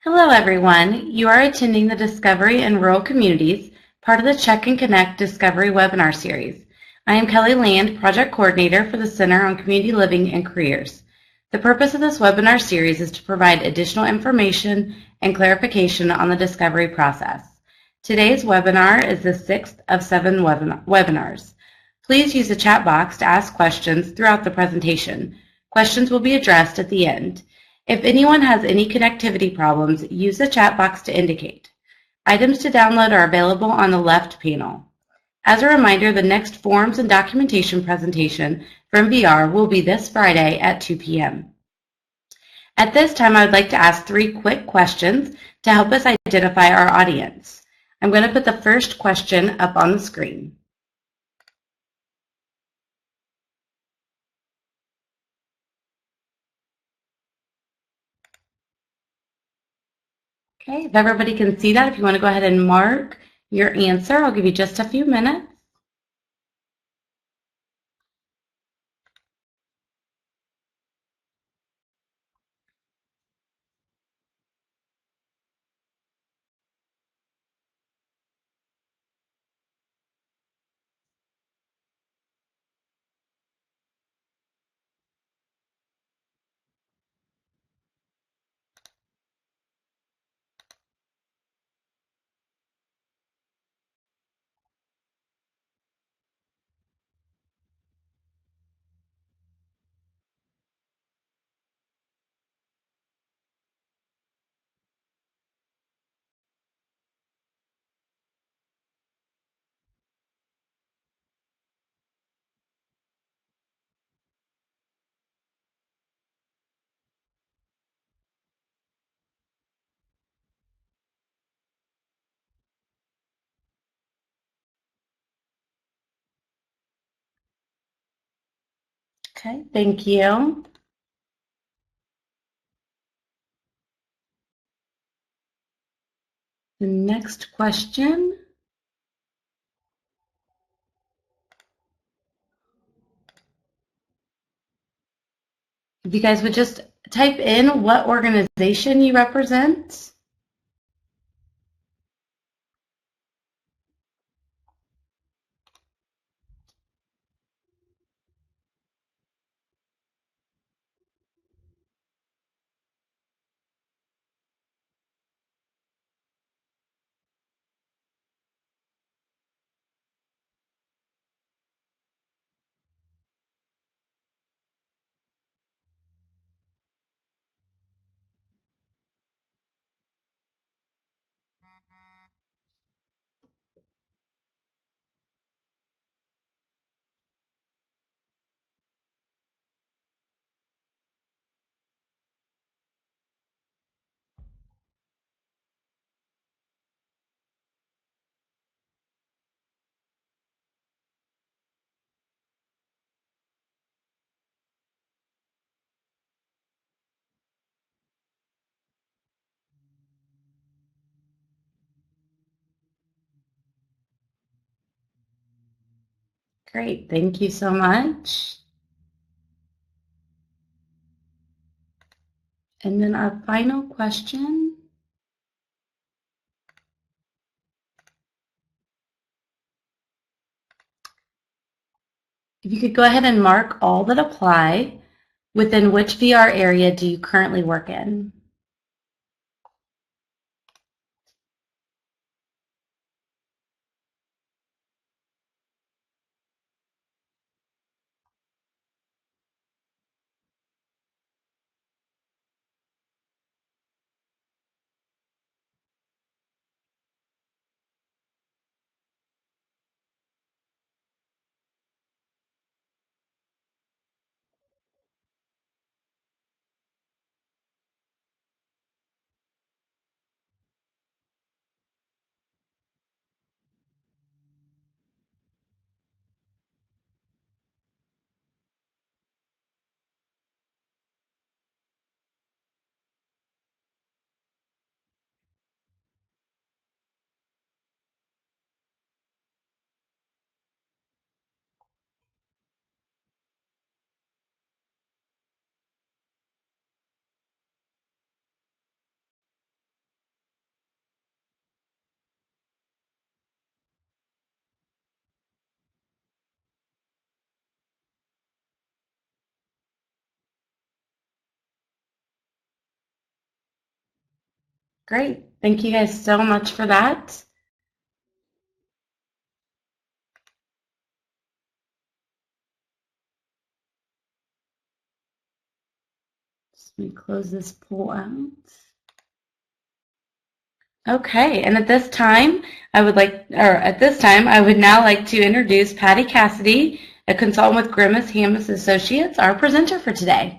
Hello, everyone. You are attending the Discovery in Rural Communities, part of the Check and Connect Discovery webinar series. I am Kelly Land, Project Coordinator for the Center on Community Living and Careers. The purpose of this webinar series is to provide additional information and clarification on the discovery process. Today's webinar is the sixth of 7 webinars. Please use the chat box to ask questions throughout the presentation. Questions will be addressed at the end. If anyone has any connectivity problems, use the chat box to indicate. Items to download are available on the left panel. As a reminder, the next forms and documentation presentation from VR will be this Friday at 2 p.m. At this time, I would like to ask 3 quick questions to help us identify our audience. I'm going to put the first question up on the screen. Okay, if everybody can see that, if you want to go ahead and mark your answer, I'll give you just a few minutes. Okay, thank you. The next question. If you guys would just type in what organization you represent. Great, thank you so much. And then our final question. If you could go ahead and mark all that apply, within which VR area do you currently work in? Great. Thank you guys so much for that. Let me close this poll out. Okay, and at this time, I would now like to introduce Patty Cassidy, a consultant with Grimace Hamas Associates, our presenter for today.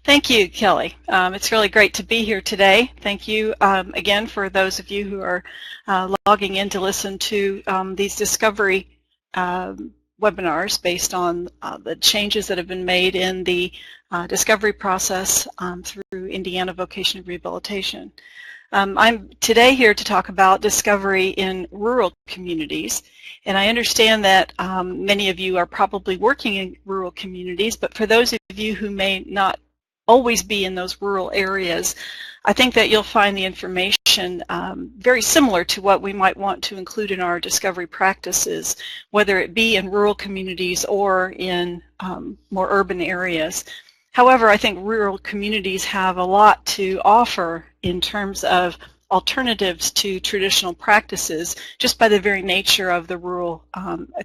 Thank you, Kelly. It's really great to be here today. Thank you again for those of you who are logging in to listen to these discovery webinars based on the changes that have been made in the discovery process through Indiana Vocational Rehabilitation. I'm today here to talk about discovery in rural communities, and I understand that many of you are probably working in rural communities, but for those of you who may not always be in those rural areas, I think that you'll find the information very similar to what we might want to include in our discovery practices, whether it be in rural communities or in more urban areas. However, I think rural communities have a lot to offer in terms of alternatives to traditional practices, just by the very nature of the rural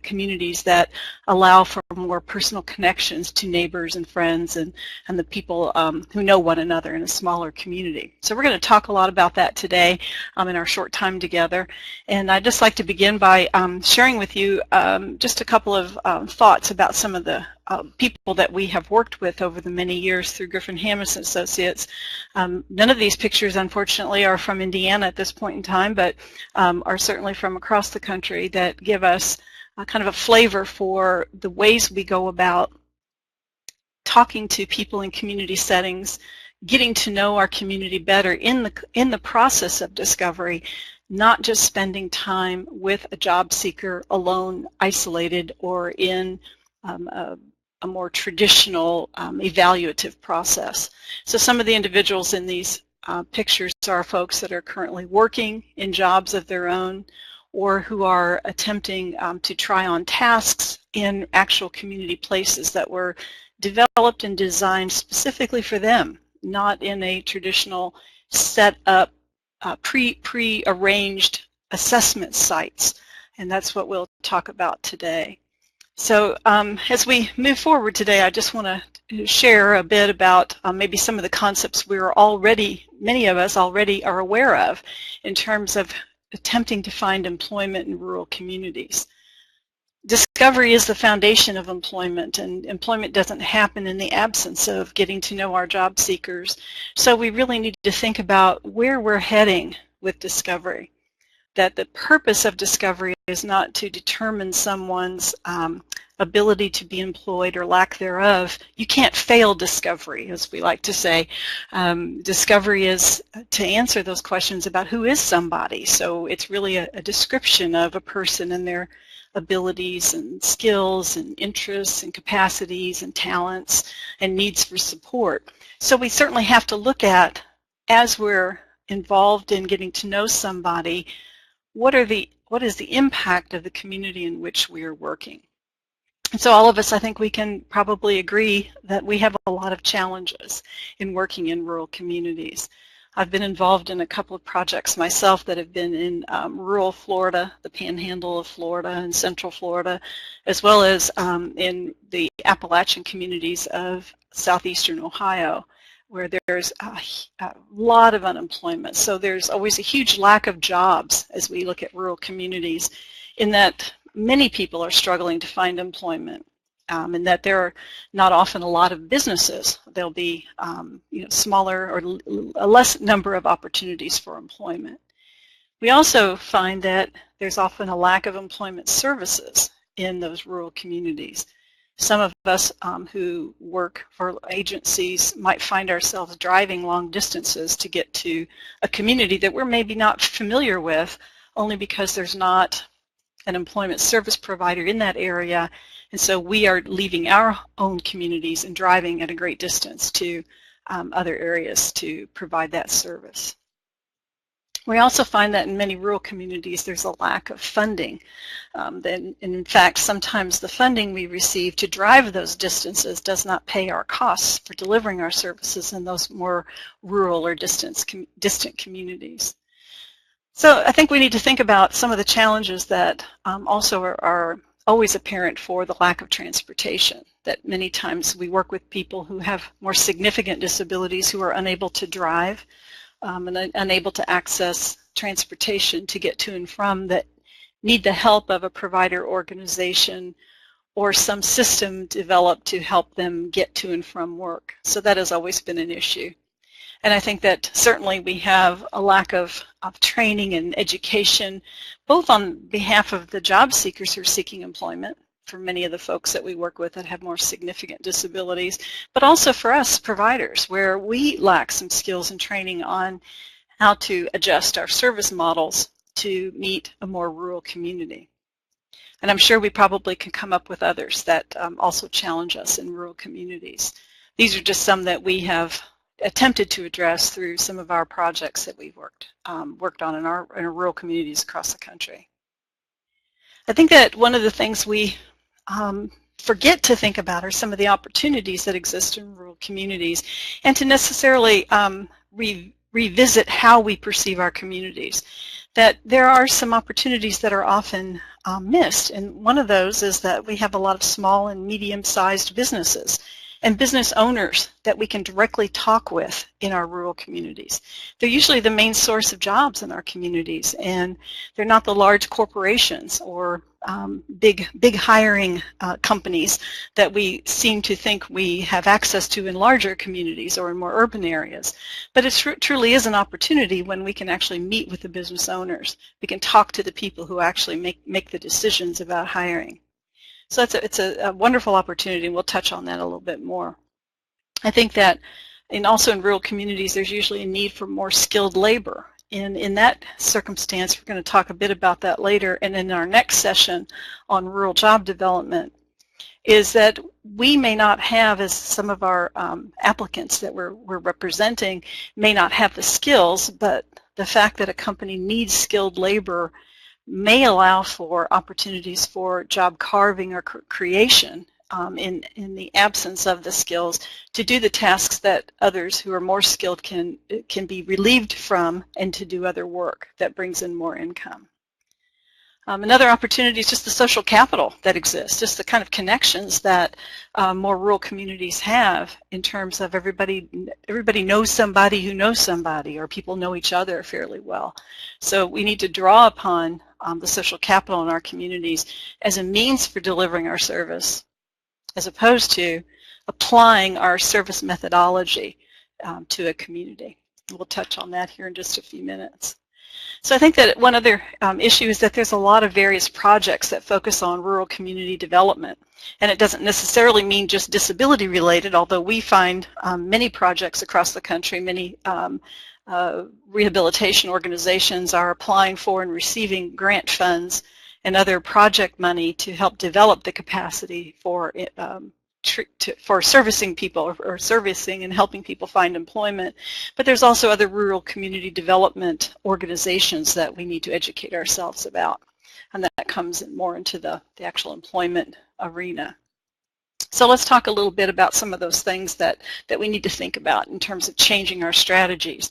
communities that allow for more personal connections to neighbors and friends and the people who know one another in a smaller community. So we're going to talk a lot about that today in our short time together. And I'd just like to begin by sharing with you just a couple of thoughts about some of the people that we have worked with over the many years through Griffin Hamas Associates. None of these pictures, unfortunately, are from Indiana at this point in time, but are certainly from across the country that give us kind of a flavor for the ways we go about talking to people in community settings, getting to know our community better in the process of discovery, not just spending time with a job seeker alone, isolated, or in a more traditional evaluative process. So some of the individuals in these pictures are folks that are currently working in jobs of their own, or who are attempting to try on tasks in actual community places that were developed and designed specifically for them, not in a traditional set up pre-arranged assessment sites. And that's what we'll talk about today. So as we move forward today, I just want to share a bit about maybe some of the concepts many of us already are aware of in terms of attempting to find employment in rural communities. Discovery is the foundation of employment, and employment doesn't happen in the absence of getting to know our job seekers. So we really need to think about where we're heading with discovery. That the purpose of discovery is not to determine someone's ability to be employed or lack thereof. You can't fail discovery, as we like to say. Discovery is to answer those questions about who is somebody. So it's really a description of a person and their abilities and skills and interests and capacities and talents and needs for support. So we certainly have to look at, as we're involved in getting to know somebody, what is the impact of the community in which we are working? And so all of us, I think we can probably agree that we have a lot of challenges in working in rural communities. I've been involved in a couple of projects myself that have been in rural Florida, the panhandle of Florida and central Florida, as well as in the Appalachian communities of southeastern Ohio, where there's a lot of unemployment. So there's always a huge lack of jobs as we look at rural communities, in that many people are struggling to find employment, and that there are not often a lot of businesses. There'll be smaller or a less number of opportunities for employment. We also find that there's often a lack of employment services in those rural communities. Some of us who work for agencies might find ourselves driving long distances to get to a community that we're maybe not familiar with, only because there's not an employment service provider in that area, and so we are leaving our own communities and driving at a great distance to other areas to provide that service. We also find that in many rural communities there's a lack of funding. And in fact, sometimes the funding we receive to drive those distances does not pay our costs for delivering our services in those more rural or distant communities. So I think we need to think about some of the challenges that also are always apparent for the lack of transportation, that many times we work with people who have more significant disabilities who are unable to drive and unable to access transportation to get to and from, that need the help of a provider organization or some system developed to help them get to and from work. So that has always been an issue. And I think that certainly we have a lack of training and education, both on behalf of the job seekers who are seeking employment, for many of the folks that we work with that have more significant disabilities, but also for us providers, where we lack some skills and training on how to adjust our service models to meet a more rural community. And I'm sure we probably can come up with others that also challenge us in rural communities. These are just some that we have attempted to address through some of our projects that we've worked on in our rural communities across the country. I think that one of the things we forget to think about are some of the opportunities that exist in rural communities, and to necessarily revisit how we perceive our communities. That there are some opportunities that are often missed, and one of those is that we have a lot of small and medium-sized businesses and business owners that we can directly talk with in our rural communities. They're usually the main source of jobs in our communities, and they're not the large corporations or big hiring companies that we seem to think we have access to in larger communities or in more urban areas. But it truly is an opportunity when we can actually meet with the business owners. We can talk to the people who actually make the decisions about hiring. So it's a wonderful opportunity, and we'll touch on that a little bit more. I think that also in rural communities there's usually a need for more skilled labor. And in that circumstance, we're going to talk a bit about that later, and in our next session on rural job development, is that we may not have, as some of our applicants that we're representing may not have the skills, but the fact that a company needs skilled labor may allow for opportunities for job carving or creation in the absence of the skills to do the tasks that others who are more skilled can be relieved from, and to do other work that brings in more income. Another opportunity is just the social capital that exists, just the kind of connections that more rural communities have in terms of everybody knows somebody who knows somebody, or people know each other fairly well. So we need to draw upon the social capital in our communities as a means for delivering our service, as opposed to applying our service methodology to a community. We'll touch on that here in just a few minutes. So I think that one other issue is that there's a lot of various projects that focus on rural community development. And it doesn't necessarily mean just disability related, although we find many projects across the country, many rehabilitation organizations are applying for and receiving grant funds and other project money to help develop the capacity for servicing people, or servicing and helping people find employment. But there's also other rural community development organizations that we need to educate ourselves about, and that comes more into the actual employment arena. So let's talk a little bit about some of those things that we need to think about in terms of changing our strategies.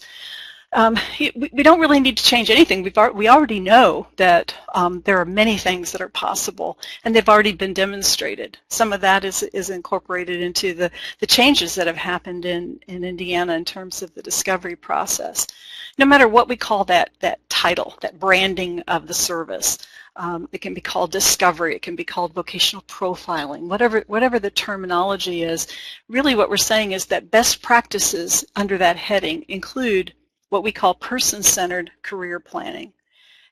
We don't really need to change anything. We already know that there are many things that are possible, and they've already been demonstrated. Some of that is incorporated into the changes that have happened in Indiana in terms of the discovery process. No matter what we call that title, that branding of the service, it can be called discovery, it can be called vocational profiling, whatever the terminology is. Really what we're saying is that best practices under that heading include what we call person-centered career planning.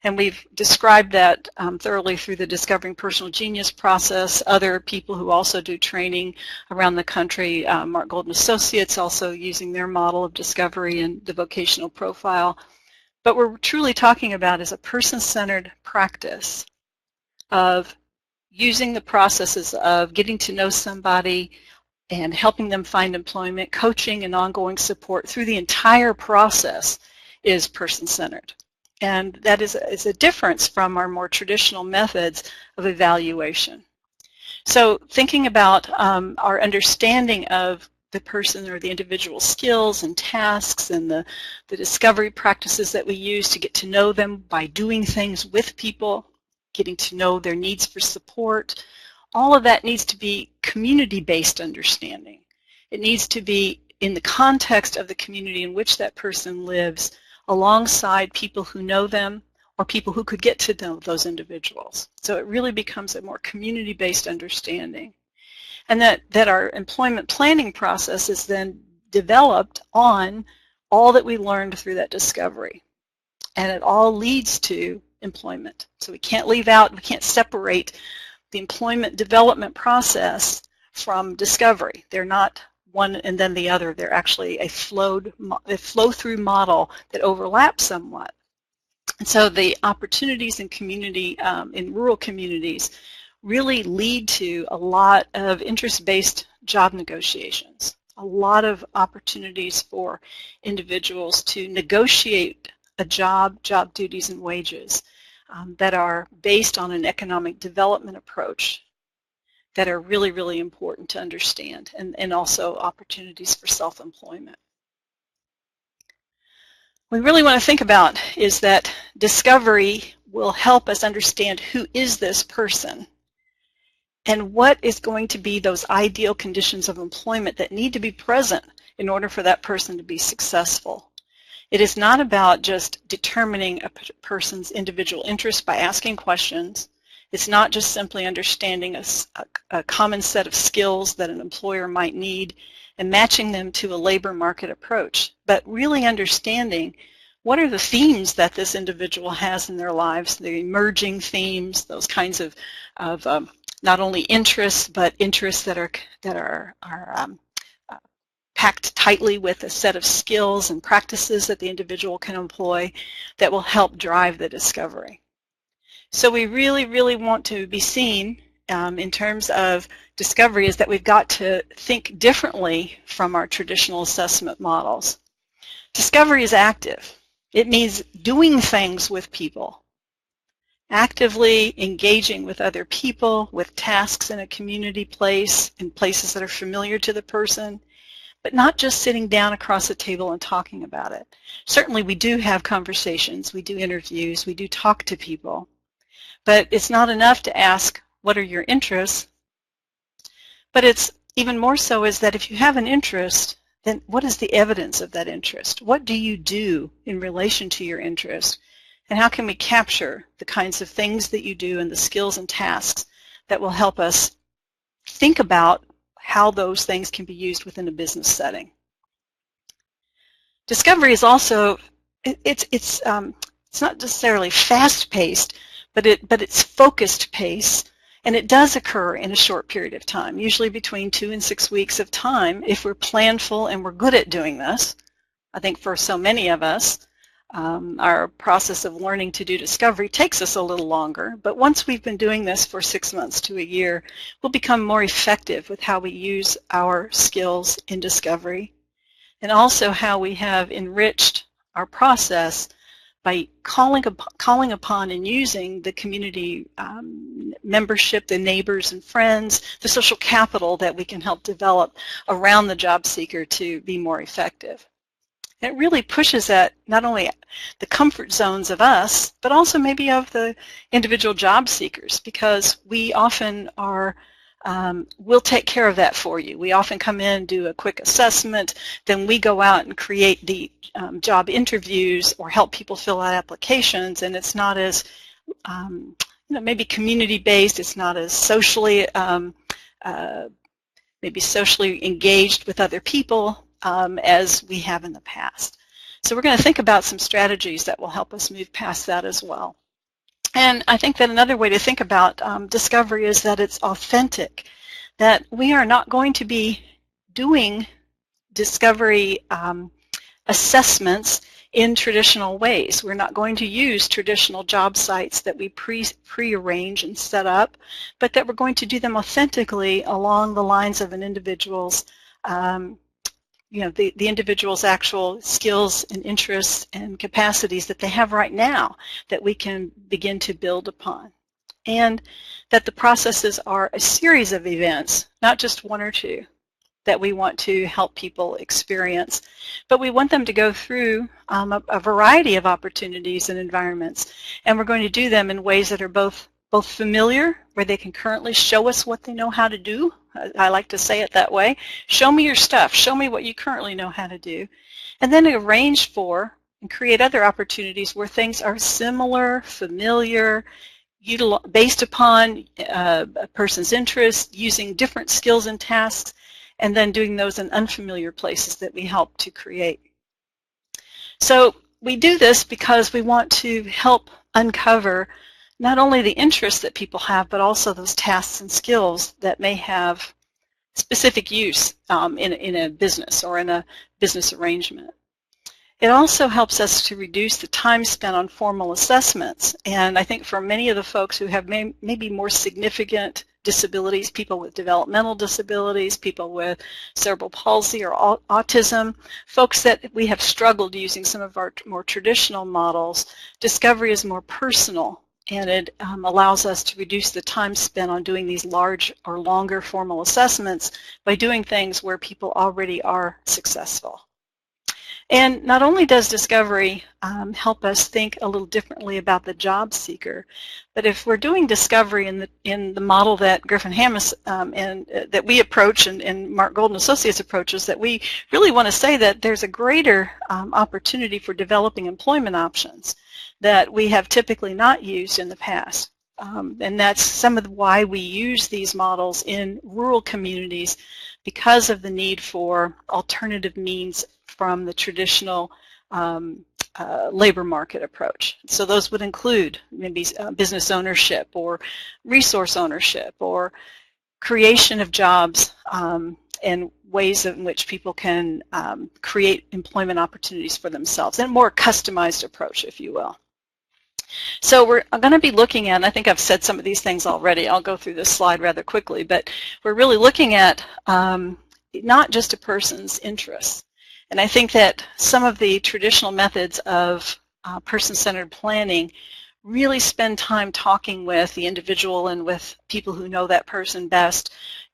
And we've described that thoroughly through the Discovering Personal Genius process. Other people who also do training around the country, Mark Golden Associates, also using their model of discovery and the vocational profile. But what we're truly talking about is a person-centered practice of using the processes of getting to know somebody and helping them find employment. Coaching and ongoing support through the entire process is person-centered. And that is a difference from our more traditional methods of evaluation. So thinking about our understanding of the person or the individual skills and tasks and the discovery practices that we use to get to know them by doing things with people, getting to know their needs for support, all of that needs to be community-based understanding. It needs to be in the context of the community in which that person lives, alongside people who know them or people who could get to know those individuals. So it really becomes a more community-based understanding. And that our employment planning process is then developed on all that we learned through that discovery. And it all leads to employment. So we can't leave out, we can't separate the employment development process from discovery. They're not one and then the other. They're actually a flow-through model that overlaps somewhat. And so the opportunities in community, in rural communities, really lead to a lot of interest-based job negotiations, a lot of opportunities for individuals to negotiate a job duties and wages that are based on an economic development approach that are really, really important to understand, and also opportunities for self-employment. What we really want to think about is that discovery will help us understand who is this person and what is going to be those ideal conditions of employment that need to be present in order for that person to be successful. It is not about just determining a person's individual interest by asking questions. It's not just simply understanding a common set of skills that an employer might need and matching them to a labor market approach, but really understanding what are the themes that this individual has in their lives, the emerging themes, those kinds of not only interests, but interests that are packed tightly with a set of skills and practices that the individual can employ that will help drive the discovery. So we really, really want to be seen in terms of discovery is that we've got to think differently from our traditional assessment models. Discovery is active. It means doing things with people, actively engaging with other people, with tasks in a community place, in places that are familiar to the person, but not just sitting down across a table and talking about it. Certainly we do have conversations, we do interviews, we do talk to people, but it's not enough to ask, what are your interests? But it's even more so is that if you have an interest, then what is the evidence of that interest? What do you do in relation to your interest? And how can we capture the kinds of things that you do and the skills and tasks that will help us think about how those things can be used within a business setting? Discovery is also, it's not necessarily fast-paced, but it's focused pace, and it does occur in a short period of time, usually between 2 and 6 weeks of time if we're planful and we're good at doing this. I think for so many of us, our process of learning to do discovery takes us a little longer, but once we've been doing this for 6 months to a year, we'll become more effective with how we use our skills in discovery, and also how we have enriched our process by calling upon and using the community membership, the neighbors and friends, the social capital that we can help develop around the job seeker to be more effective. It really pushes at not only the comfort zones of us, but also maybe of the individual job seekers, because we often are, we'll take care of that for you. We often come in, do a quick assessment, then we go out and create the job interviews or help people fill out applications, and it's not as, maybe community-based, it's not as socially, maybe socially engaged with other people as we have in the past. So we're going to think about some strategies that will help us move past that as well. And I think that another way to think about discovery is that it's authentic, that we are not going to be doing discovery assessments in traditional ways. We're not going to use traditional job sites that we pre-arrange and set up, but that we're going to do them authentically along the lines of an individual's the individual's actual skills and interests and capacities that they have right now that we can begin to build upon. And that the processes are a series of events, not just one or two, that we want to help people experience. But we want them to go through a variety of opportunities and environments. And we're going to do them in ways that are both familiar, where they can currently show us what they know how to do. I like to say it that way. Show me your stuff. Show me what you currently know how to do. And then arrange for and create other opportunities where things are similar, familiar, based upon a person's interests, using different skills and tasks, and then doing those in unfamiliar places that we help to create. So we do this because we want to help uncover not only the interests that people have, but also those tasks and skills that may have specific use in a business or in a business arrangement. It also helps us to reduce the time spent on formal assessments. And I think for many of the folks who have maybe more significant disabilities, people with developmental disabilities, people with cerebral palsy or autism, folks that we have struggled using some of our more traditional models, discovery is more personal, and it allows us to reduce the time spent on doing these large or longer formal assessments by doing things where people already are successful. And not only does discovery help us think a little differently about the job seeker, but if we're doing discovery in the model that Griffin Hammes and that we approach and Mark Golden Associates approaches, that we really want to say that there's a greater opportunity for developing employment options that we have typically not used in the past. And that's some of why we use these models in rural communities, because of the need for alternative means from the traditional labor market approach. So those would include maybe business ownership or resource ownership or creation of jobs and ways in which people can create employment opportunities for themselves, and a more customized approach, if you will. So we're going to be looking at, and I think I've said some of these things already, I'll go through this slide rather quickly, but we're really looking at not just a person's interests. And I think that some of the traditional methods of person-centered planning really spend time talking with the individual and with people who know that person best,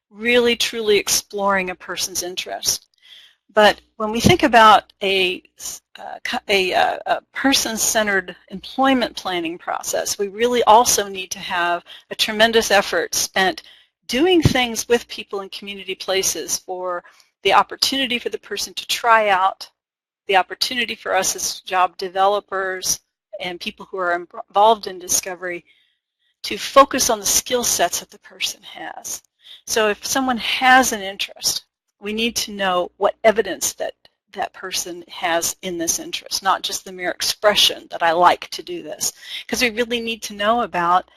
really truly exploring a person's interest. But when we think about a person-centered employment planning process, we really also need to have a tremendous effort spent doing things with people in community places for the opportunity for the person to try out, the opportunity for us as job developers and people who are involved in discovery to focus on the skill sets that the person has. So if someone has an interest, we need to know what evidence that person has in this interest, not just the mere expression that I like to do this. Because we really need to know about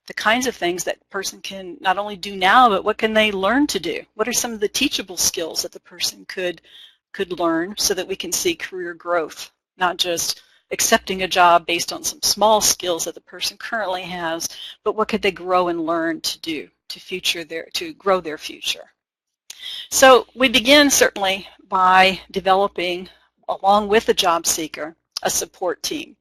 the kinds of things that person can not only do now, but what can they learn to do? What are some of the teachable skills that the person could learn so that we can see career growth, not just accepting a job based on some small skills that the person currently has, but what could they grow and learn to do to grow their future. So we begin certainly by developing, along with the job seeker, a support team.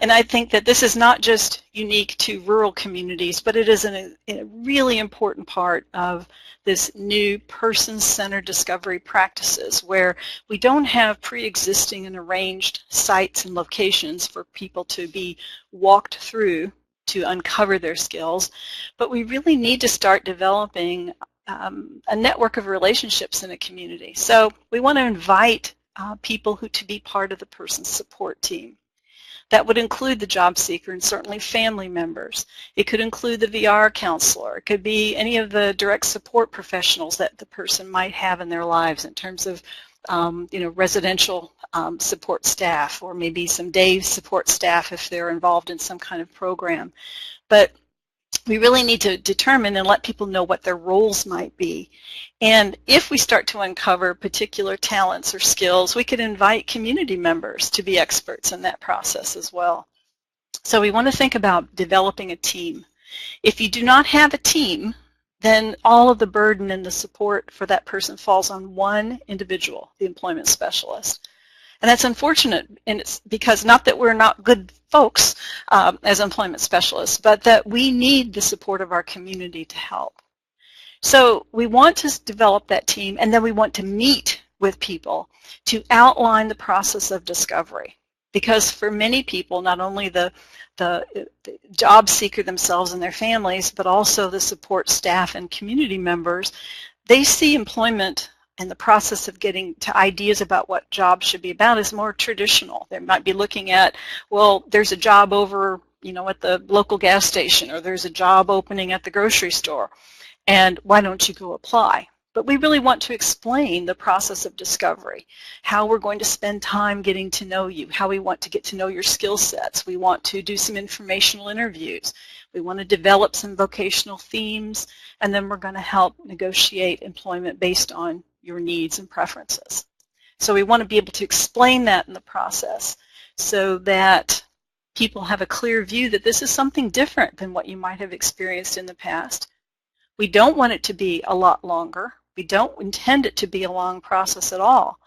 And I think that this is not just unique to rural communities, but it is a really important part of this new person-centered discovery practices, where we don't have pre-existing and arranged sites and locations for people to be walked through to uncover their skills, but we really need to start developing a network of relationships in a community. So we want to invite people to be part of the person's support team. That would include the job seeker and certainly family members. It could include the VR counselor. It could be any of the direct support professionals that the person might have in their lives in terms of residential support staff, or maybe some day support staff if they're involved in some kind of program. But we really need to determine and let people know what their roles might be. And if we start to uncover particular talents or skills, we could invite community members to be experts in that process as well. So we want to think about developing a team. If you do not have a team, then all of the burden and the support for that person falls on one individual, the employment specialist. And that's unfortunate, and it's because not that we're not good folks as employment specialists, but that we need the support of our community to help. So we want to develop that team, and then we want to meet with people to outline the process of discovery. Because for many people, not only the job seeker themselves and their families, but also the support staff and community members, they see employment and the process of getting to ideas about what jobs should be about is more traditional. They might be looking at, well, there's a job over, at the local gas station, or there's a job opening at the grocery store, and why don't you go apply? But we really want to explain the process of discovery, how we're going to spend time getting to know you, how we want to get to know your skill sets. We want to do some informational interviews. We want to develop some vocational themes, and then we're going to help negotiate employment based on your needs and preferences. So we want to be able to explain that in the process so that people have a clear view that this is something different than what you might have experienced in the past. We don't want it to be a lot longer. We don't intend it to be a long process at all,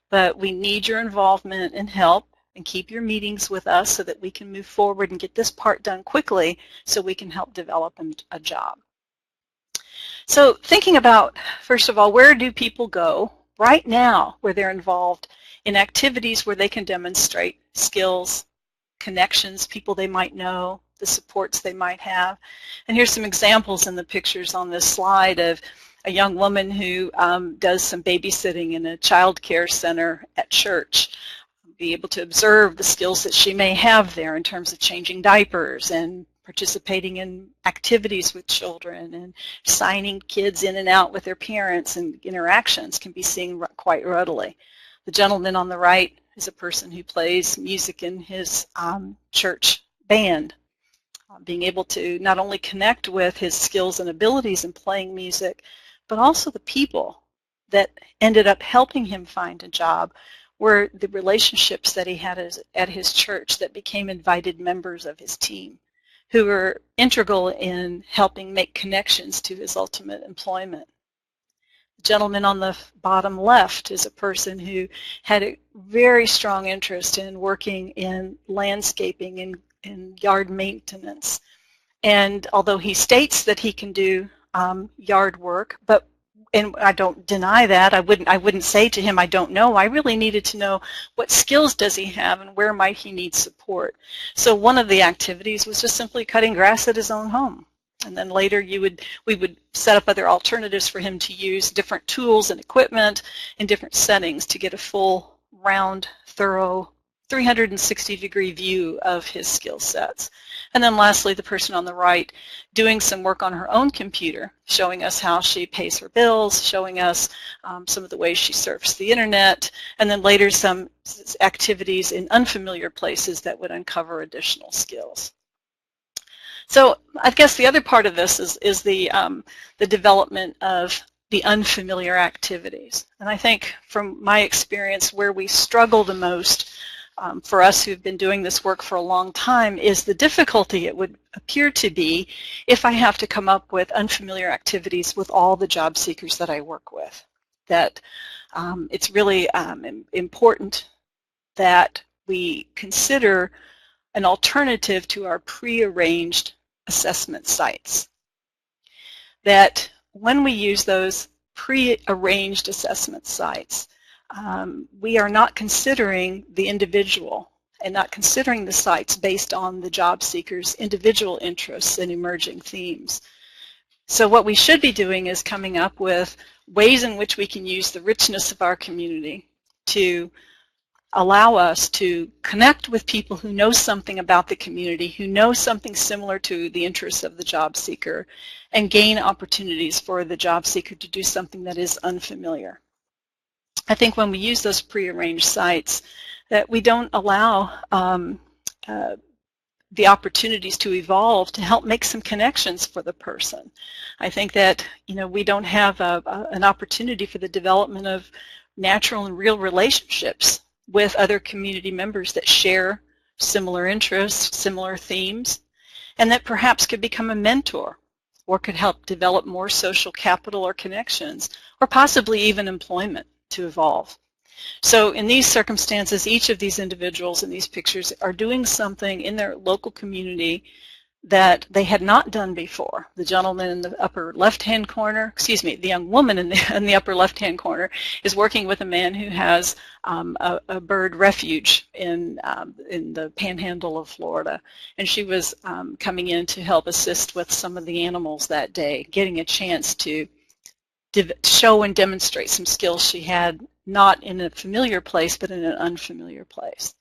but we need your involvement and help, and keep your meetings with us so that we can move forward and get this part done quickly so we can help develop a job. So thinking about, first of all, where do people go right now where they're involved in activities where they can demonstrate skills, connections, people they might know, the supports they might have. And here's some examples in the pictures on this slide of a young woman who does some babysitting in a child care center at church. Be able to observe the skills that she may have there in terms of changing diapers and participating in activities with children and signing kids in and out with their parents, and interactions can be seen quite readily. The gentleman on the right is a person who plays music in his church band. Being able to not only connect with his skills and abilities in playing music, but also the people that ended up helping him find a job were the relationships that he had at his church that became invited members of his team, who were integral in helping make connections to his ultimate employment. The gentleman on the bottom left is a person who had a very strong interest in working in landscaping and yard maintenance. And although he states that he can do yard work, and I don't deny that, I wouldn't say to him, I don't know. I really needed to know what skills does he have and where might he need support. So one of the activities was just simply cutting grass at his own home. And then later we would set up other alternatives for him to use different tools and equipment in different settings to get a full, round, thorough, 360-degree view of his skill sets. And then lastly, the person on the right doing some work on her own computer, showing us how she pays her bills, showing us some of the ways she surfs the internet, and then later some activities in unfamiliar places that would uncover additional skills. So I guess the other part of this is the development of the unfamiliar activities. And I think from my experience where we struggle the most for us who've been doing this work for a long time is the difficulty it would appear to be if I have to come up with unfamiliar activities with all the job seekers that I work with. That it's really important that we consider an alternative to our pre-arranged assessment sites. That when we use those pre-arranged assessment sites, we are not considering the individual and not considering the sites based on the job seeker's individual interests and emerging themes. So what we should be doing is coming up with ways in which we can use the richness of our community to allow us to connect with people who know something about the community, who know something similar to the interests of the job seeker, and gain opportunities for the job seeker to do something that is unfamiliar. I think when we use those prearranged sites that we don't allow the opportunities to evolve to help make some connections for the person. I think that we don't have an opportunity for the development of natural and real relationships with other community members that share similar interests, similar themes, and that perhaps could become a mentor or could help develop more social capital or connections, or possibly even employment to evolve. So in these circumstances, each of these individuals in these pictures are doing something in their local community that they had not done before. The gentleman in the upper left-hand corner, excuse me, the young woman in the upper left-hand corner is working with a man who has a bird refuge in the panhandle of Florida. And she was coming in to help assist with some of the animals that day, getting a chance to show and demonstrate some skills she had, not in a familiar place, but in an unfamiliar place.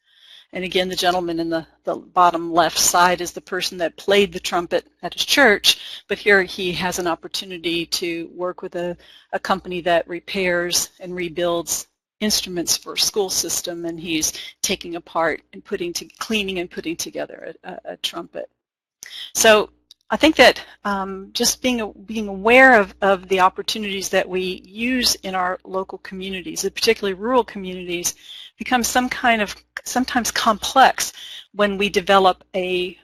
And again, the gentleman in the bottom left side is the person that played the trumpet at his church, but here he has an opportunity to work with a company that repairs and rebuilds instruments for a school system, and he's taking apart and cleaning and putting together a trumpet. So I think that just being aware of the opportunities that we use in our local communities, particularly rural communities, becomes sometimes complex when we develop a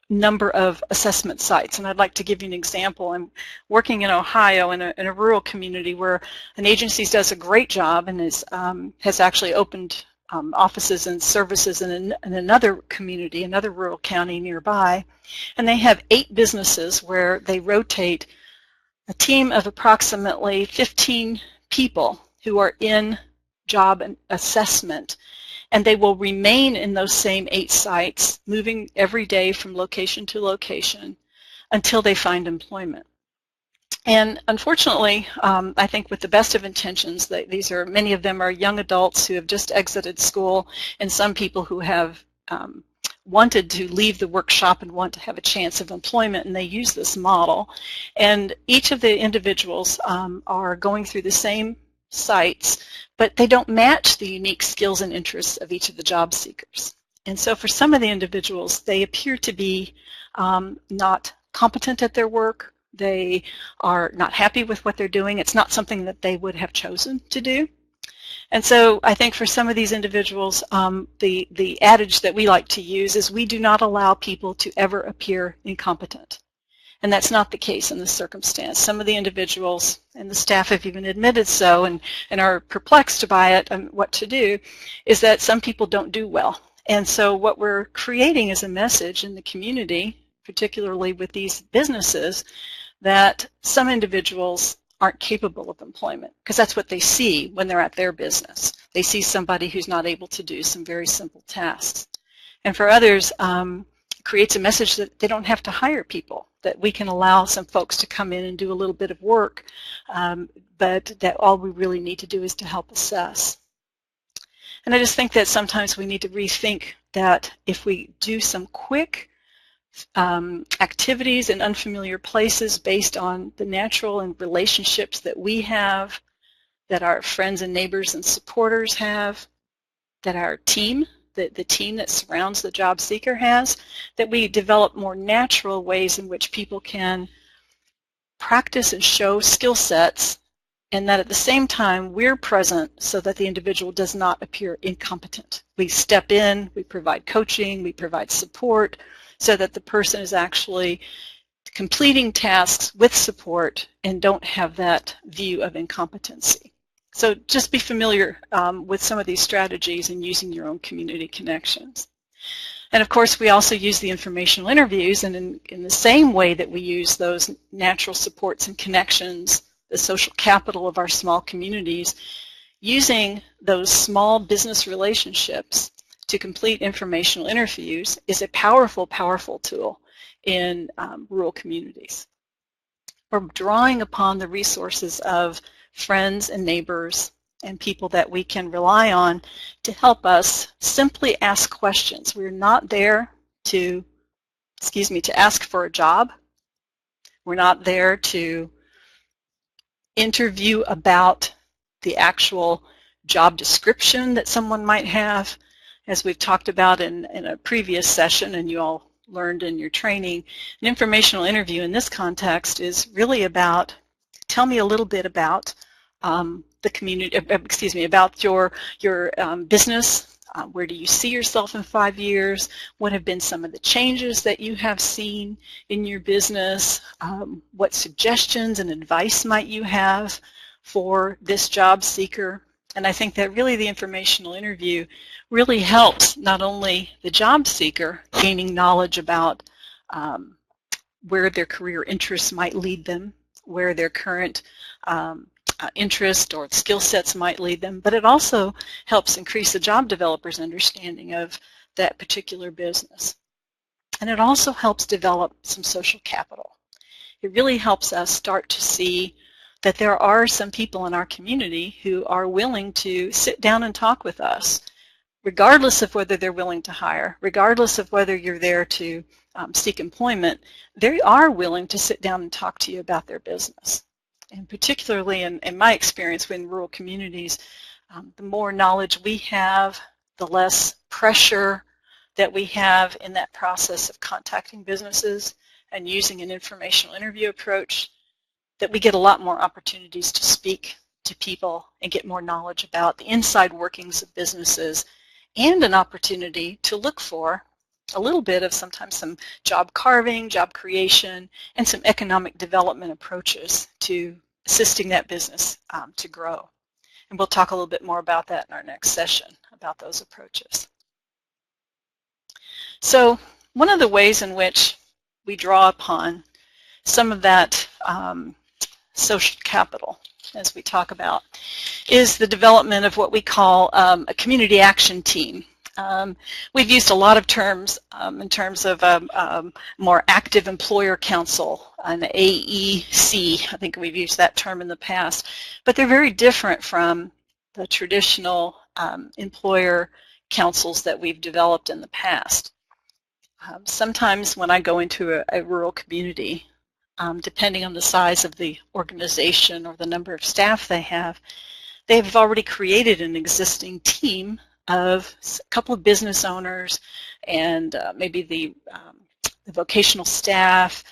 number of assessment sites. And I'd like to give you an example. I'm working in Ohio in a rural community where an agency does a great job and has actually opened offices and services in another community, another rural county nearby. And they have 8 businesses where they rotate a team of approximately 15 people who are in job and assessment. And they will remain in those same 8 sites, moving every day from location to location until they find employment. And unfortunately, I think with the best of intentions, many of them are young adults who have just exited school, and some people who have wanted to leave the workshop and want to have a chance of employment, and they use this model. And each of the individuals are going through the same sites, but they don't match the unique skills and interests of each of the job seekers. And so for some of the individuals, they appear to be not competent at their work. They are not happy with what they're doing. It's not something that they would have chosen to do. And so I think for some of these individuals, the adage that we like to use is we do not allow people to ever appear incompetent. And that's not the case in this circumstance. Some of the individuals, and the staff have even admitted so and are perplexed by it and what to do, is that some people don't do well. And so what we're creating is a message in the community, particularly with these businesses, that some individuals aren't capable of employment, because that's what they see when they're at their business. They see somebody who's not able to do some very simple tasks. And for others, it creates a message that they don't have to hire people, that we can allow some folks to come in and do a little bit of work, but that all we really need to do is to help assess. And I just think that sometimes we need to rethink that if we do some quick activities in unfamiliar places based on the natural and relationships that we have, that our friends and neighbors and supporters have, that our team, the team that surrounds the job seeker has, that we develop more natural ways in which people can practice and show skill sets, and that at the same time we're present so that the individual does not appear incompetent. We step in, we provide coaching, we provide support, so that the person is actually completing tasks with support and don't have that view of incompetency. So just be familiar with some of these strategies and using your own community connections. And of course, we also use the informational interviews, and in the same way that we use those natural supports and connections, the social capital of our small communities, using those small business relationships to complete informational interviews is a powerful, powerful tool in rural communities. We're drawing upon the resources of friends and neighbors and people that we can rely on to help us simply ask questions. We're not there to ask for a job. We're not there to interview about the actual job description that someone might have. As we've talked about in a previous session, and you all learned in your training, an informational interview in this context is really about, tell me a little bit about the community, about your business, Where do you see yourself in 5 years? What have been some of the changes that you have seen in your business? What suggestions and advice might you have for this job seeker? And I think that really the informational interview really helps not only the job seeker gaining knowledge about where their career interests might lead them, where their current interest or skill sets might lead them, but it also helps increase the job developer's understanding of that particular business. And it also helps develop some social capital. It really helps us start to see that there are some people in our community who are willing to sit down and talk with us, regardless of whether they're willing to hire, regardless of whether you're there to seek employment. They are willing to sit down and talk to you about their business. And particularly in my experience in rural communities, the more knowledge we have, the less pressure that we have in that process of contacting businesses and using an informational interview approach, that we get a lot more opportunities to speak to people and get more knowledge about the inside workings of businesses, and an opportunity to look for a little bit of sometimes some job carving, job creation, and some economic development approaches to assisting that business to grow. And we'll talk a little bit more about that in our next session, about those approaches. So one of the ways in which we draw upon some of that social capital, as we talk about, is the development of what we call a community action team. We've used a lot of terms in terms of more active employer council, an AEC. I think we've used that term in the past, but they're very different from the traditional employer councils that we've developed in the past. Sometimes when I go into a rural community, depending on the size of the organization or the number of staff they've already created an existing team of a couple of business owners and maybe the vocational staff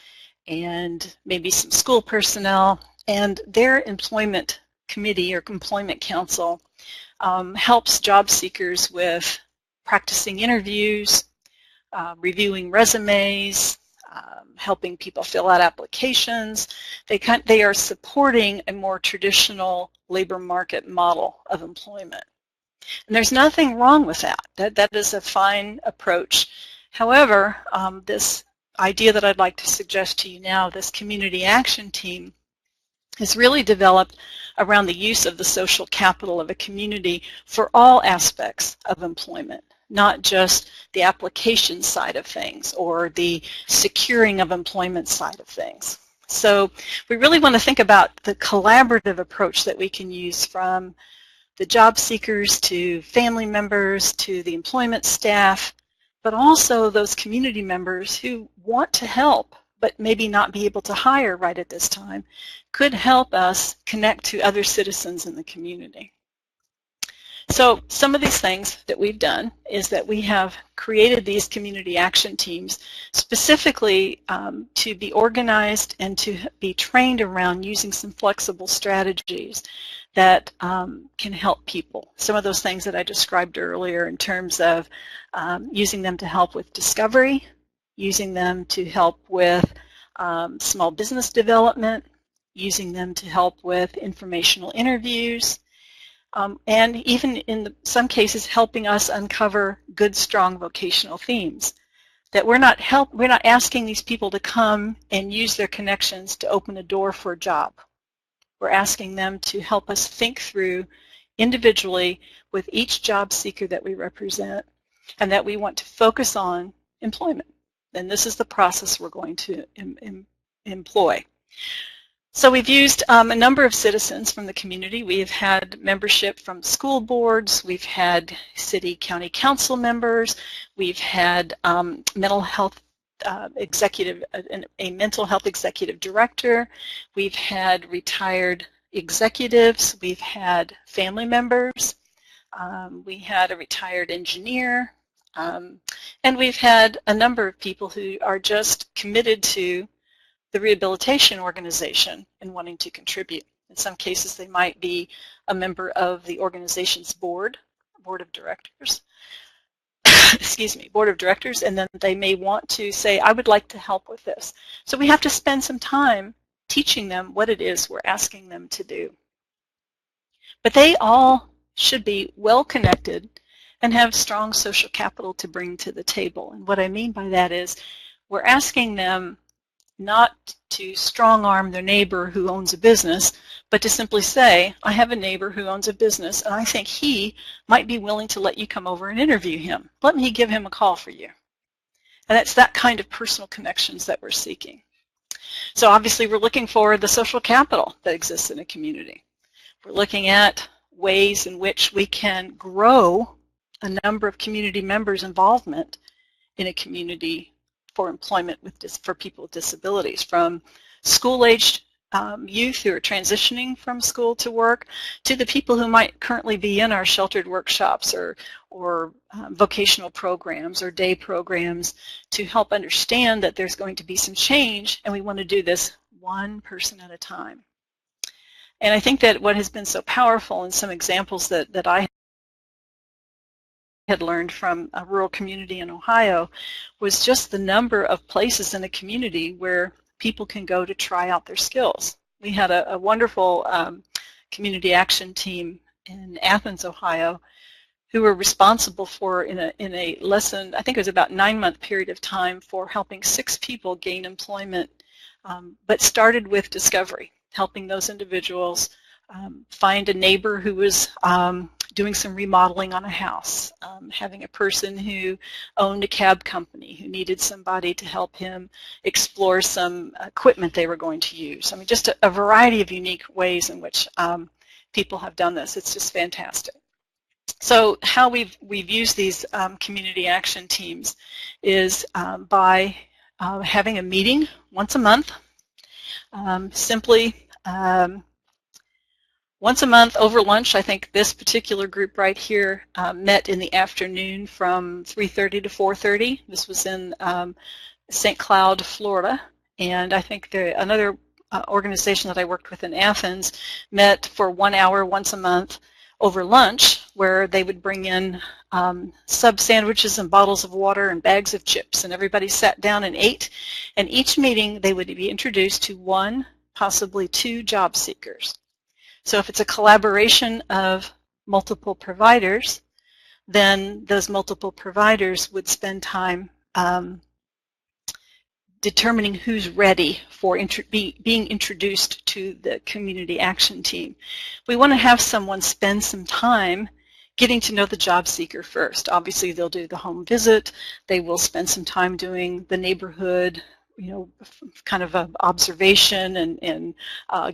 and maybe some school personnel, and their employment committee or employment council helps job seekers with practicing interviews, reviewing resumes, helping people fill out applications. They are supporting a more traditional labor market model of employment. And there's nothing wrong with that. That is a fine approach. However, this idea that I'd like to suggest to you now, this community action team, is really developed around the use of the social capital of a community for all aspects of employment, not just the application side of things or the securing of employment side of things. So we really want to think about the collaborative approach that we can use from the job seekers to family members to the employment staff, but also those community members who want to help but maybe not be able to hire right at this time, could help us connect to other citizens in the community. So some of these things that we've done is that we have created these community action teams specifically to be organized and to be trained around using some flexible strategies that can help people. Some of those things that I described earlier in terms of using them to help with discovery, using them to help with small business development, using them to help with informational interviews, and even in some cases helping us uncover good, strong vocational themes. That we're not asking these people to come and use their connections to open a door for a job. We're asking them to help us think through individually with each job seeker that we represent, and that we want to focus on employment. And this is the process we're going to employ. So we've used a number of citizens from the community. We've had membership from school boards. We've had city county council members. We've had mental health executive, a mental health executive director. We've had retired executives. We've had family members. We had a retired engineer. And we've had a number of people who are just committed to the rehabilitation organization and wanting to contribute. In some cases, they might be a member of the organization's board, board of directors, excuse me, board of directors, and then they may want to say, I would like to help with this. So we have to spend some time teaching them what it is we're asking them to do. But they all should be well connected and have strong social capital to bring to the table. And what I mean by that is we're asking them not to strong-arm their neighbor who owns a business, but to simply say, I have a neighbor who owns a business, and I think he might be willing to let you come over and interview him. Let me give him a call for you. And it's that kind of personal connections that we're seeking. So obviously we're looking for the social capital that exists in a community. We're looking at ways in which we can grow a number of community members' involvement in a community for employment for people with disabilities, from school-aged youth who are transitioning from school to work to the people who might currently be in our sheltered workshops or vocational programs or day programs, to help understand that there's going to be some change, and we want to do this one person at a time. And I think that what has been so powerful in some examples that I had learned from a rural community in Ohio was just the number of places in a community where people can go to try out their skills. We had a wonderful community action team in Athens, Ohio, who were responsible for, in a less than, I think it was about 9-month period of time, for helping 6 people gain employment, but started with discovery, helping those individuals find a neighbor who was doing some remodeling on a house, having a person who owned a cab company who needed somebody to help him explore some equipment they were going to use. I mean, just a variety of unique ways in which people have done this. It's just fantastic. So how we've used these community action teams is by having a meeting once a month, simply once a month over lunch. I think this particular group right here met in the afternoon from 3:30 to 4:30. This was in St. Cloud, Florida. And I think another organization that I worked with in Athens met for 1 hour once a month over lunch, where they would bring in sub sandwiches and bottles of water and bags of chips, and everybody sat down and ate. And each meeting they would be introduced to 1, possibly 2 job seekers. So if it's a collaboration of multiple providers, then those multiple providers would spend time determining who's ready for being introduced to the community action team. We want to have someone spend some time getting to know the job seeker first. Obviously, they'll do the home visit. They will spend some time doing the neighborhood, kind of an observation and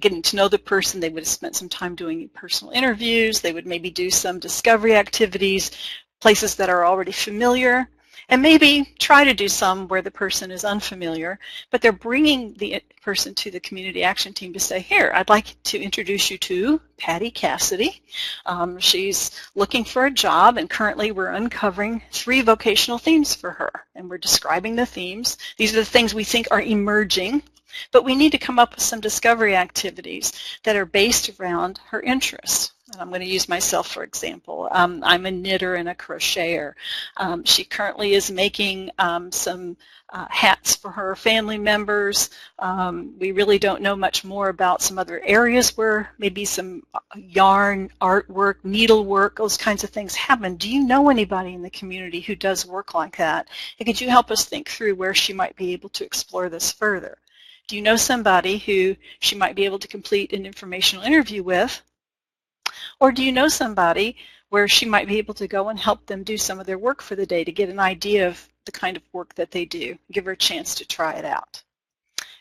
getting to know the person. They would have spent some time doing personal interviews. They would maybe do some discovery activities, places that are already familiar, and maybe try to do some where the person is unfamiliar, but they're bringing the person to the community action team to say, here, I'd like to introduce you to Patty Cassidy. She's looking for a job, and currently we're uncovering 3 vocational themes for her, and we're describing the themes. These are the things we think are emerging, but we need to come up with some discovery activities that are based around her interests. And I'm going to use myself for example. I'm a knitter and a crocheter. She currently is making some hats for her family members. We really don't know much more about some other areas where maybe some yarn, artwork, needlework, those kinds of things happen. Do you know anybody in the community who does work like that? And could you help us think through where she might be able to explore this further? Do you know somebody who she might be able to complete an informational interview with? Or do you know somebody where she might be able to go and help them do some of their work for the day to get an idea of the kind of work that they do, give her a chance to try it out?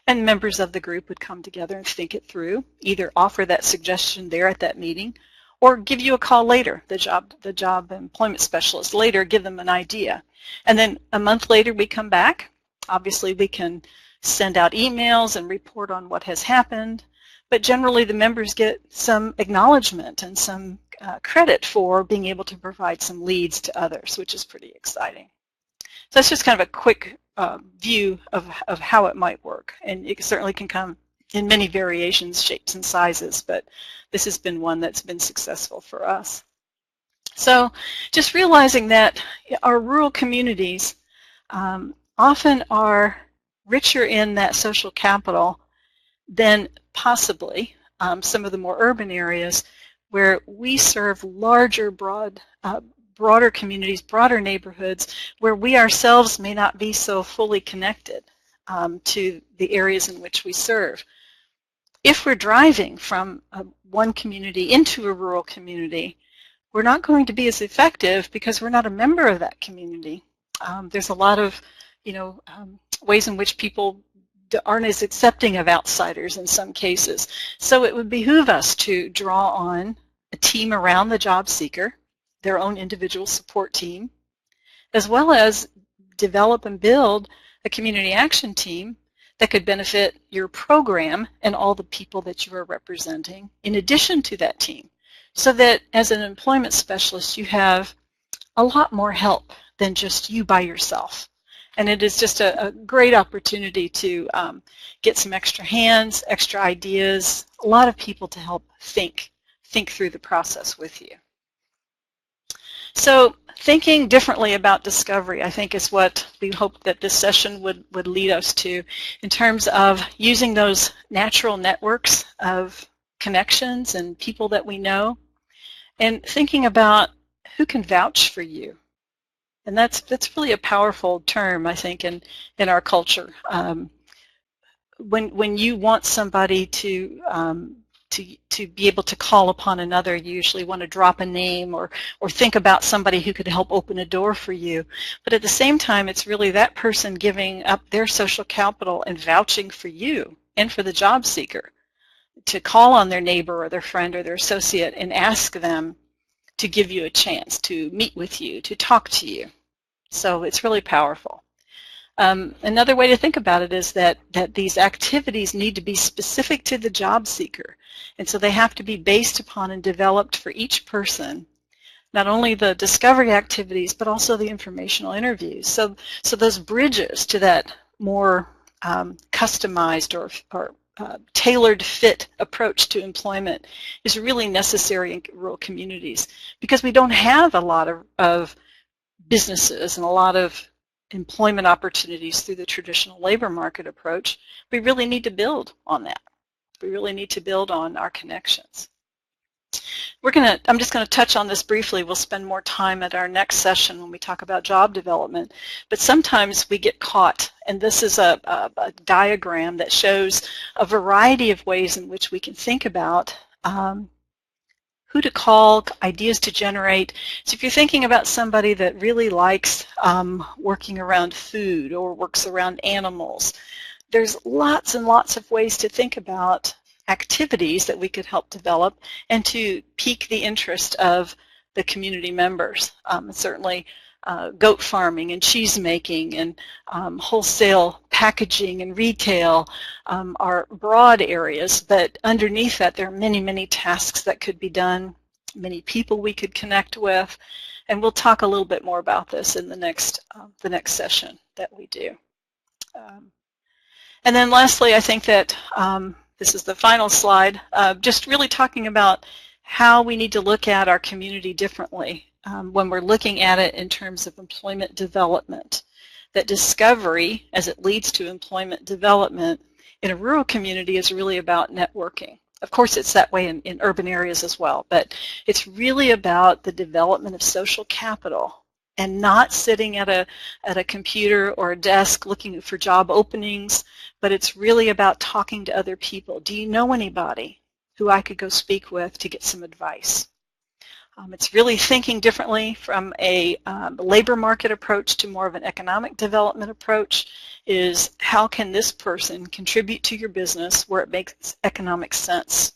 And members of the group would come together and think it through, either offer that suggestion there at that meeting, or give you a call later, the job employment specialist later, give them an idea. And then a month later we come back. Obviously we can send out emails and report on what has happened, but generally the members get some acknowledgement and some credit for being able to provide some leads to others, which is pretty exciting. So that's just kind of a quick view of how it might work, and it certainly can come in many variations, shapes, and sizes, but this has been one that's been successful for us. So just realizing that our rural communities often are richer in that social capital than possibly some of the more urban areas where we serve larger, broader communities, broader neighborhoods, where we ourselves may not be so fully connected to the areas in which we serve. If we're driving from one community into a rural community, we're not going to be as effective because we're not a member of that community. There's a lot of, ways in which people aren't as accepting of outsiders in some cases. So it would behoove us to draw on a team around the job seeker, their own individual support team, as well as develop and build a community action team that could benefit your program and all the people that you are representing in addition to that team. So that as an employment specialist, you have a lot more help than just you by yourself. And it is just a great opportunity to get some extra hands, extra ideas, a lot of people to help think through the process with you. So thinking differently about discovery, I think, is what we hope that this session would lead us to in terms of using those natural networks of connections and people that we know, and thinking about who can vouch for you. And that's really a powerful term, I think, in our culture. When you want somebody to be able to call upon another, you usually want to drop a name or think about somebody who could help open a door for you. But at the same time, it's really that person giving up their social capital and vouching for you and for the job seeker to call on their neighbor or their friend or their associate and ask them to give you a chance to meet with you, to talk to you. So it's really powerful. Another way to think about it is that these activities need to be specific to the job seeker. And so they have to be based upon and developed for each person, not only the discovery activities, but also the informational interviews. So those bridges to that more customized or tailored fit approach to employment is really necessary in rural communities because we don't have a lot of businesses and a lot of employment opportunities through the traditional labor market approach. We really need to build on that. We really need to build on our connections. I'm just going to touch on this briefly. We'll spend more time at our next session when we talk about job development. But sometimes we get caught, and this is a diagram that shows a variety of ways in which we can think about who to call, ideas to generate. So if you're thinking about somebody that really likes working around food or works around animals, there's lots and lots of ways to think about activities that we could help develop and to pique the interest of the community members. Certainly goat farming and cheese making and wholesale packaging and retail are broad areas, but underneath that there are many, many tasks that could be done, many people we could connect with, and we'll talk a little bit more about this in the next session that we do. And then lastly, I think that this is the final slide, just really talking about how we need to look at our community differently when we're looking at it in terms of employment development. That discovery, as it leads to employment development in a rural community, is really about networking. Of course, it's that way in urban areas as well, but it's really about the development of social capital and not sitting at a computer or a desk looking for job openings, but it's really about talking to other people. Do you know anybody who I could go speak with to get some advice? It's really thinking differently from a labor market approach to more of an economic development approach. Is how can this person contribute to your business where it makes economic sense?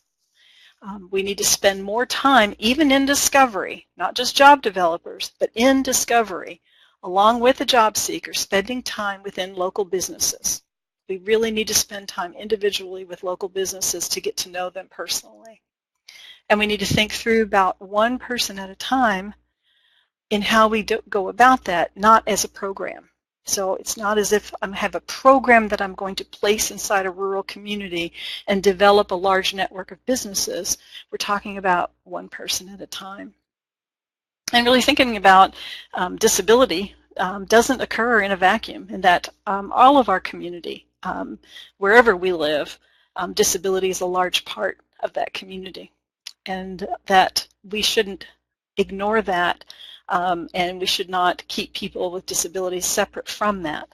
We need to spend more time, even in discovery, not just job developers, but in discovery, along with the job seeker, spending time within local businesses. We really need to spend time individually with local businesses to get to know them personally. And we need to think through about one person at a time in how we go about that, not as a program. So it's not as if I have a program that I'm going to place inside a rural community and develop a large network of businesses. We're talking about one person at a time. And really thinking about disability doesn't occur in a vacuum, in that all of our community, wherever we live, disability is a large part of that community, and that we shouldn't ignore that, and we should not keep people with disabilities separate from that.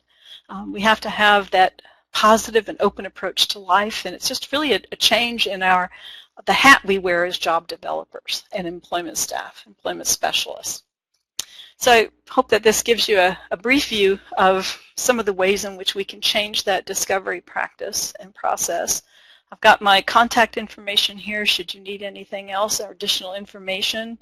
We have to have that positive and open approach to life, and it's just really a change in the hat we wear as job developers and employment staff, employment specialists. So I hope that this gives you a brief view of some of the ways in which we can change that discovery practice and process. I've got my contact information here should you need anything else or additional information.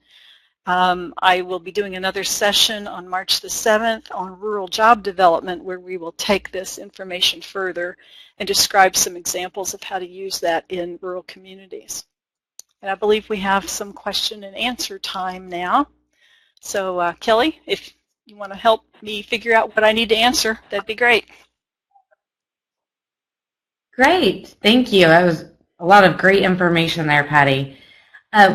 I will be doing another session on March the 7th on rural job development, where we will take this information further and describe some examples of how to use that in rural communities. And I believe we have some question and answer time now. So Kelly, if you want to help me figure out what I need to answer, that'd be great. Great, thank you. That was a lot of great information there, Patty.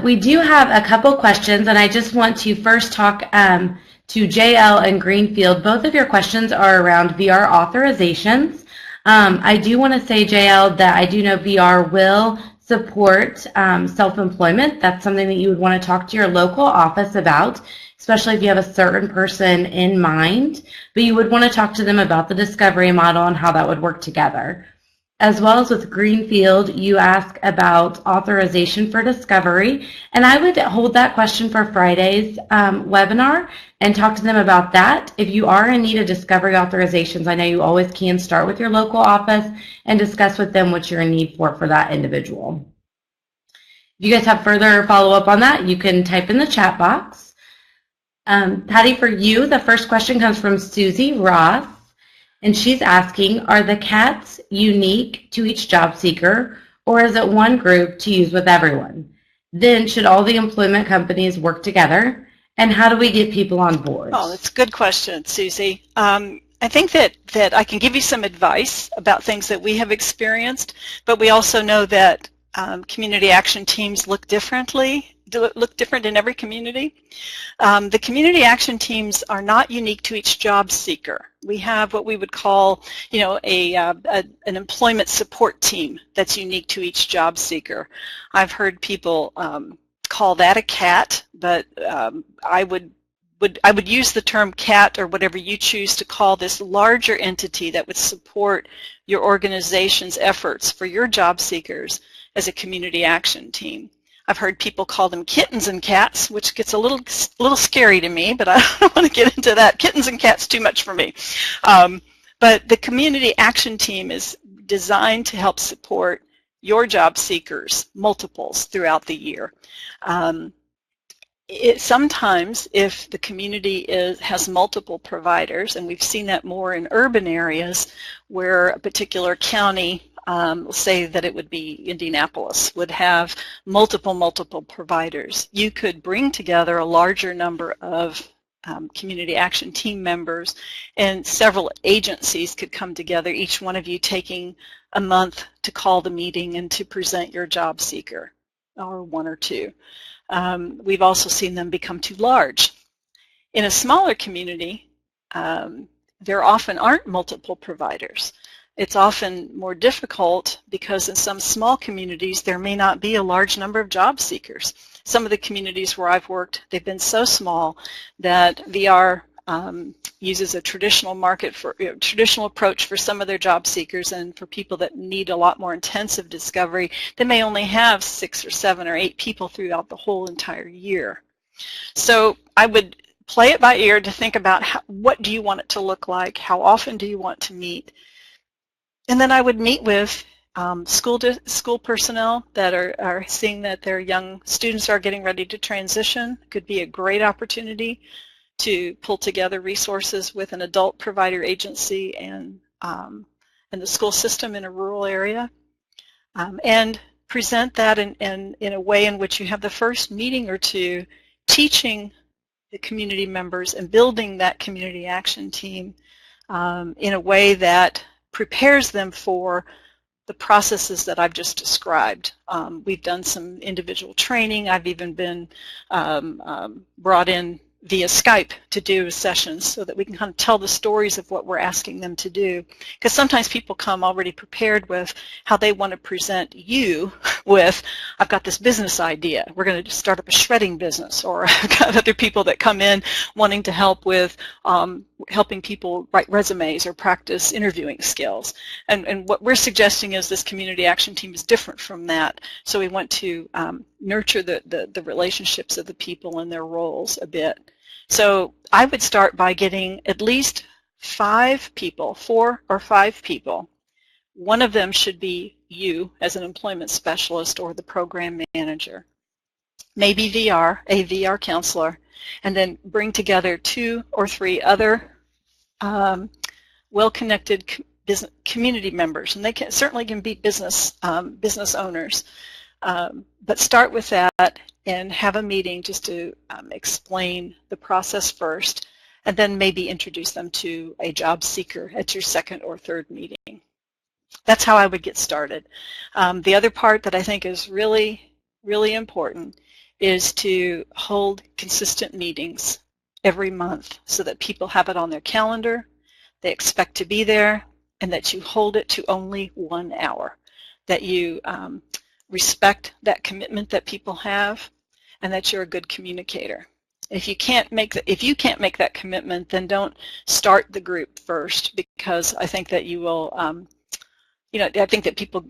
We do have a couple questions, and I just want to first talk to JL and Greenfield. Both of your questions are around VR authorizations. I do want to say, JL, that I do know VR will support self-employment. That's something that you would want to talk to your local office about, especially if you have a certain person in mind. But you would want to talk to them about the discovery model and how that would work together. As well as with Greenfield, you ask about authorization for discovery, and I would hold that question for Friday's webinar and talk to them about that. If you are in need of discovery authorizations, I know you always can start with your local office and discuss with them what you're in need for that individual. If you guys have further follow-up on that, you can type in the chat box. Patty, for you, the first question comes from Susie Ross. And she's asking, are the CATs unique to each job seeker, or is it one group to use with everyone? Then should all the employment companies work together? And how do we get people on board? Oh, that's a good question, Susie. I think that I can give you some advice about things that we have experienced, but we also know that community action teams look different in every community. The community action teams are not unique to each job seeker. We have what we would call, an employment support team that's unique to each job seeker. I've heard people call that a CAT, but I would use the term CAT, or whatever you choose to call this larger entity that would support your organization's efforts for your job seekers as a community action team. I've heard people call them kittens and cats, which gets a little scary to me, but I don't want to get into that. Kittens and cats, too much for me. But the community action team is designed to help support your job seekers, multiples throughout the year. Sometimes, if the community has multiple providers, and we've seen that more in urban areas where a particular county, say that it would be Indianapolis, would have multiple providers, you could bring together a larger number of community action team members, and several agencies could come together, each one of you taking a month to call the meeting and to present your job seeker, or one or two. We've also seen them become too large. In a smaller community, there often aren't multiple providers. It's often more difficult because in some small communities there may not be a large number of job seekers. Some of the communities where I've worked, they've been so small that VR uses a traditional traditional approach for some of their job seekers, and for people that need a lot more intensive discovery, they may only have 6 or 7 or 8 people throughout the whole entire year. So I would play it by ear to think about what do you want it to look like, how often do you want to meet, and then I would meet with school personnel that are seeing that their young students are getting ready to transition. Could be a great opportunity to pull together resources with an adult provider agency and the school system in a rural area, and present that in a way in which you have the first meeting or two teaching the community members and building that community action team in a way that prepares them for the processes that I've just described. We've done some individual training. I've even been brought in via Skype to do sessions so that we can kind of tell the stories of what we're asking them to do. Because sometimes people come already prepared with how they want to present you with, I've got this business idea, we're going to start up a shredding business, or I've got other people that come in wanting to help with helping people write resumes or practice interviewing skills. And what we're suggesting is this community action team is different from that. So we want to nurture the relationships of the people and their roles a bit. So I would start by getting at least 5 people, 4 or 5 people. One of them should be you as an employment specialist or the program manager. Maybe a VR counselor, and then bring together 2 or 3 other well-connected community members, and they certainly can be business owners. But start with that and have a meeting just to explain the process first, and then maybe introduce them to a job seeker at your 2nd or 3rd meeting. That's how I would get started. The other part that I think is really, really important is to hold consistent meetings every month so that people have it on their calendar, they expect to be there, and that you hold it to only 1 hour, that you respect that commitment that people have, and that you're a good communicator. If you can't make that commitment, then don't start the group first, because I think that you will, I think that people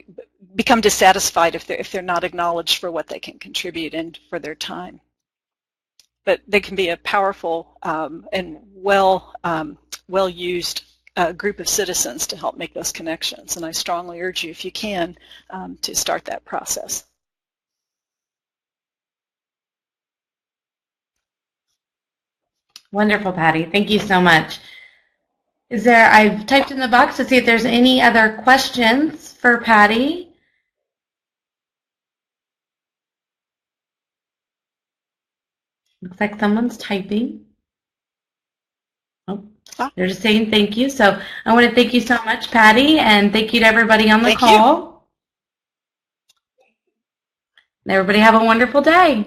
become dissatisfied if they're not acknowledged for what they can contribute and for their time. But they can be a powerful and well-used group of citizens to help make those connections. And I strongly urge you, if you can, to start that process. Wonderful, Patty. Thank you so much. I've typed in the box to see if there's any other questions for Patty. Looks like someone's typing. Oh, they're just saying thank you. So I want to thank you so much, Patty, and thank you to everybody on the call. Everybody have a wonderful day.